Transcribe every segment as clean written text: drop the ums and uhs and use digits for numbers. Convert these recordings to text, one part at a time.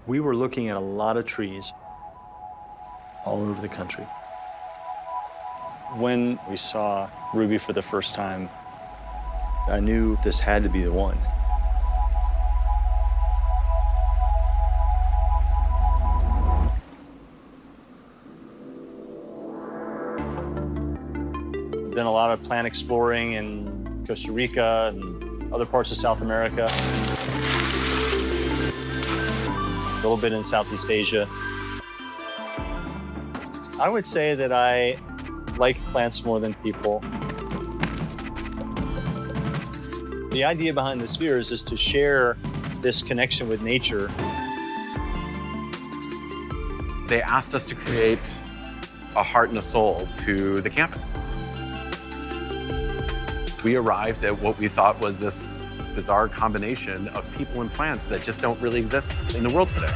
We were looking at a lot of trees all over the country. When we saw Ruby for the first time, I knew this had to be the one. Done a lot of plant exploring in Costa Rica and other parts of South America. A little bit in Southeast Asia. I would say that I like plants more than people. The idea behind the spheres is to share this connection with nature. They asked us to create a heart and a soul to the campus. We arrived at what we thought was this bizarre combination of people and plants that just don't really exist in the world today.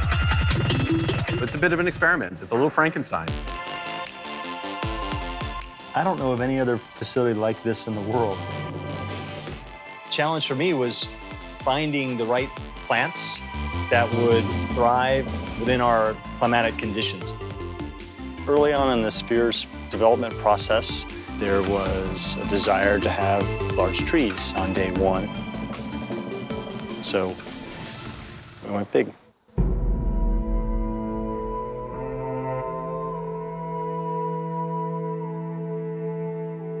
It's a bit of an experiment. It's a little Frankenstein. I don't know of any other facility like this in the world. The challenge for me was finding the right plants that would thrive within our climatic conditions. Early on in the Sphere's development process, there was a desire to have large trees on day one. So we went big.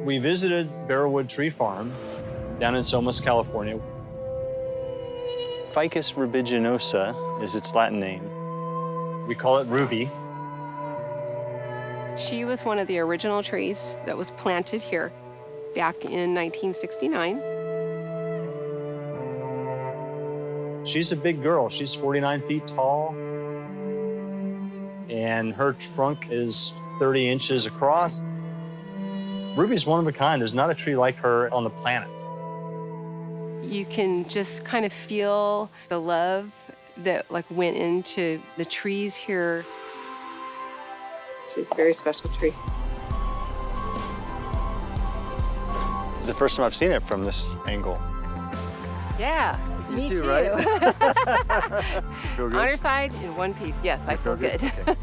We visited Barrowwood Tree Farm down in Somos, California. Ficus rubiginosa is its Latin name. We call it Ruby. She was one of the original trees that was planted here back in 1969. She's a big girl. She's 49 feet tall, and her trunk is 30 inches across. Ruby's one of a kind. There's not a tree like her on the planet. You can just kind of feel the love that went into the trees here. She's a very special tree. This is the first time I've seen it from this angle. Yeah, me too. Right? Feel good? On her side, in one piece. Yes, I feel good. Okay.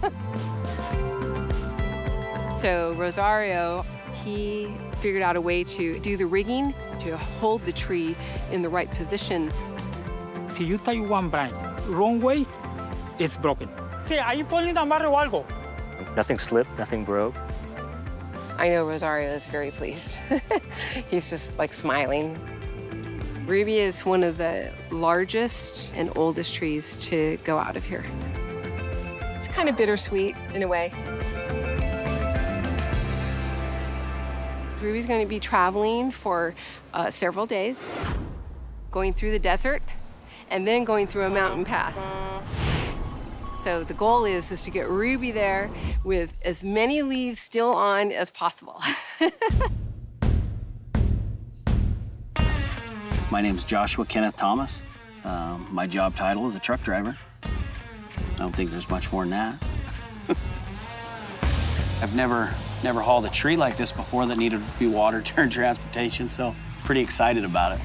So Rosario, he figured out a way to do the rigging to hold the tree in the right position. Si you tie one branch wrong way, it's broken. Sí, ahí ponle un amarre o algo. Nothing slipped, nothing broke. I know Rosario is very pleased. He's just smiling. Ruby is one of the largest and oldest trees to go out of here. It's kind of bittersweet in a way. Ruby's going to be traveling for several days, going through the desert, and then going through a mountain pass. So the goal is to get Ruby there with as many leaves still on as possible. My name's Joshua Kenneth Thomas. My job title is a truck driver. I don't think there's much more than that. I've never hauled a tree like this before that needed to be watered during transportation, so pretty excited about it.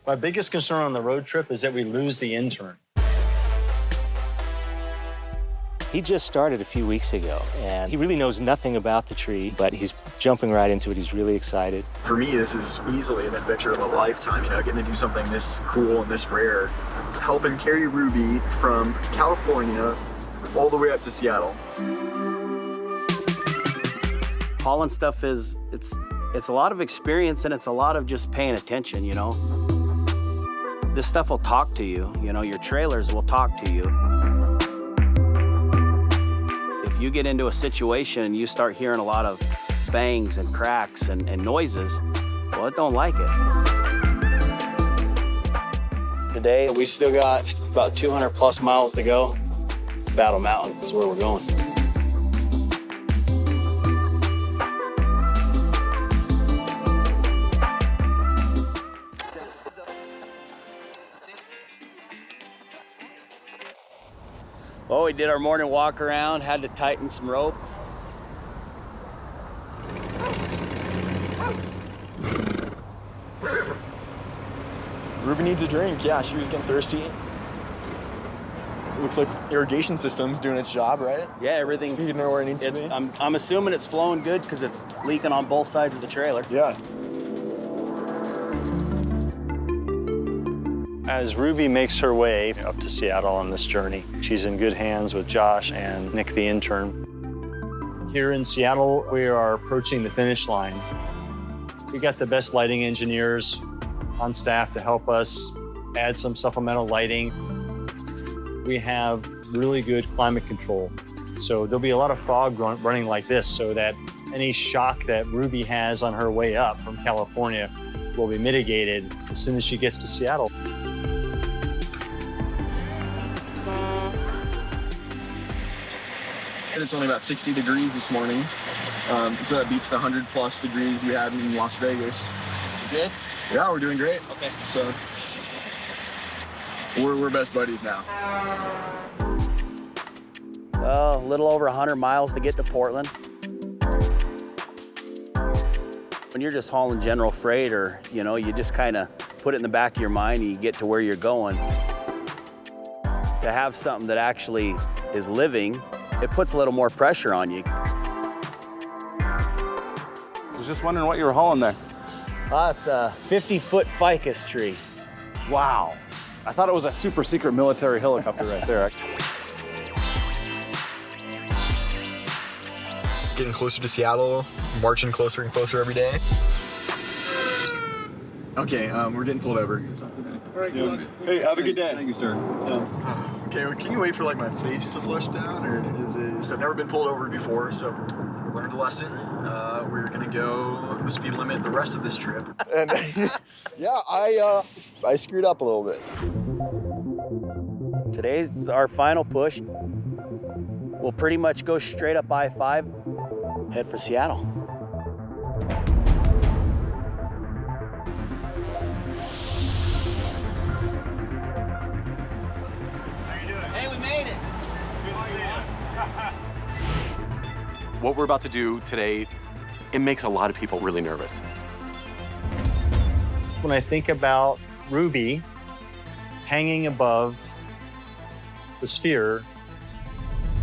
My biggest concern on the road trip is that we lose the intern. He just started a few weeks ago, and he really knows nothing about the tree, but he's jumping right into it. He's really excited. For me, this is easily an adventure of a lifetime, getting to do something this cool and this rare. Helping carry Ruby from California all the way up to Seattle. Hauling stuff it's a lot of experience, and it's a lot of just paying attention, This stuff will talk to you, your trailers will talk to you. If you get into a situation and you start hearing a lot of bangs and cracks and noises, well, it don't like it. Today, we still got about 200 plus miles to go. Battle Mountain is where we're going. Well, we did our morning walk around, had to tighten some rope. Ruby needs a drink. Yeah, she was getting thirsty. Looks like irrigation system's doing its job, right? Yeah, everything's feeding her where it needs to be. I'm assuming it's flowing good because it's leaking on both sides of the trailer. Yeah. As Ruby makes her way up to Seattle on this journey, she's in good hands with Josh and Nick, the intern. Here in Seattle, we are approaching the finish line. We got the best lighting engineers on staff to help us add some supplemental lighting. We have really good climate control. So there'll be a lot of fog running like this so that any shock that Ruby has on her way up from California will be mitigated as soon as she gets to Seattle. And it's only about 60 degrees this morning. So that beats the 100+ degrees we had in Las Vegas. Good? Yeah, we're doing great. Okay. So we're best buddies now. Well, a little over 100 miles to get to Portland. When you're just hauling general freight, or you just kind of put it in the back of your mind and you get to where you're going. To have something that actually is living, it puts a little more pressure on you. I was just wondering what you were hauling there. It's a 50-foot ficus tree. Wow. I thought it was a super secret military helicopter right there. Getting closer to Seattle, marching closer and closer every day. Okay, we're getting pulled over. Hey, have a good day. Thank you, sir. Okay, well, can you wait for like my face to flush down, or is it? So I've never been pulled over before, so we learned a lesson. We're gonna go the speed limit the rest of this trip. And yeah, I screwed up a little bit. Today's our final push. We'll pretty much go straight up I-5, head for Seattle. What we're about to do today, it makes a lot of people really nervous. When I think about Ruby hanging above the sphere,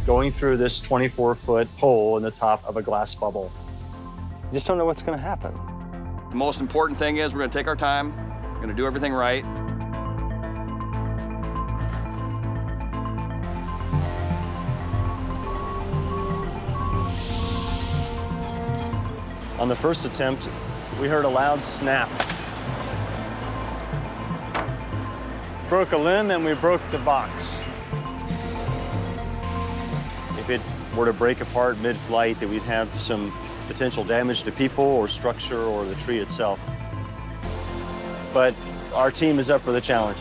going through this 24-foot hole in the top of a glass bubble, I just don't know what's going to happen. The most important thing is we're going to take our time, we're going to do everything right. On the first attempt, we heard a loud snap. Broke a limb and we broke the box. If it were to break apart mid-flight, that we'd have some potential damage to people or structure or the tree itself. But our team is up for the challenge.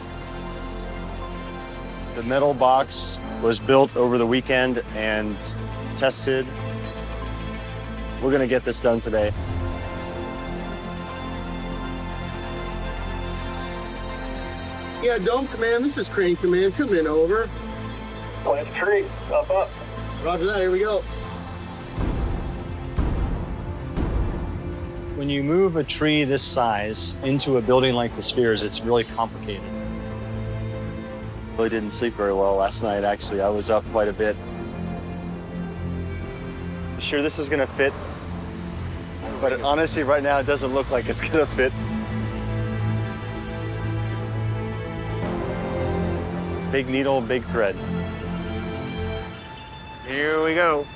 The metal box was built over the weekend and tested. We're gonna get this done today. Yeah, Dome Command, this is Crane Command. Come in, over. Plant tree, up. Roger that, here we go. When you move a tree this size into a building like the Spheres, it's really complicated. Really didn't sleep very well last night, actually. I was up quite a bit. You sure this is gonna fit? But honestly, right now, it doesn't look like it's gonna fit. Big needle, big thread. Here we go.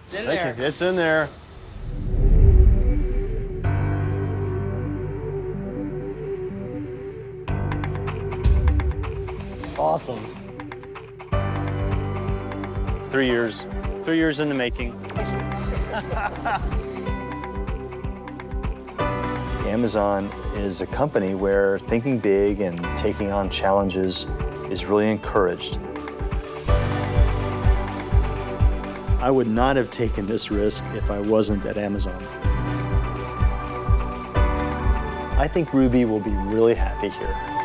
It's in Thank there. you. It's in there. Awesome. 3 years. 3 years in the making. Amazon is a company where thinking big and taking on challenges is really encouraged. I would not have taken this risk if I wasn't at Amazon. I think Ruby will be really happy here.